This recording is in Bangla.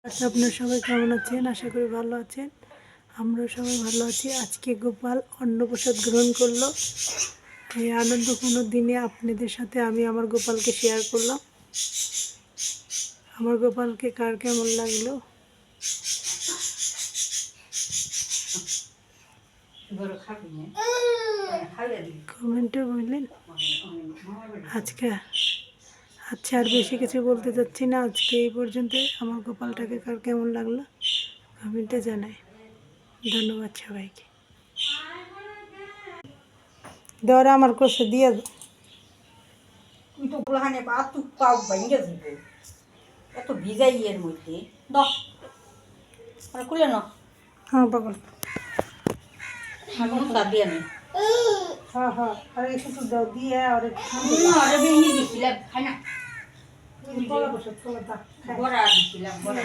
আচ্ছা, আপনারা সবাই কেমন আছেন? আশা করি ভালো আছেন। আমরা সবাই ভালো আছি। আজকে গোপাল অন্নপ্রসাদ গ্রহণ করলো। এই আনন্দঘন দিনে আপনাদের সাথে আমি আমার গোপালকে শেয়ার করলাম। আমার গোপালকে কার কেমন লাগলো কমেন্টে বললেন। আজকে আচ্ছা, আর বেশি কিছু বলতে চাচ্ছি না। আজকে এই পর্যন্ত। আমার গোপালটাকে কার কেমন লাগলো কমেন্টে জানাই। ধন্যবাদ সবাইকে। দেওয়ার আমার কোষে দিয়ে তুই তো গোলাহানে বা তুই পাও ভেঙে যাবে এত ভিজাই এর মধ্যে দশ খুলে না। হ্যাঁ পাগল। দিয়ে নেই। হ্যাঁ হ্যাঁ, আর একটু দাও দিয়ে আর ভেঙে দিছিলাম খাই না কলা বসে কলা বড়া দিছিলাম বড়া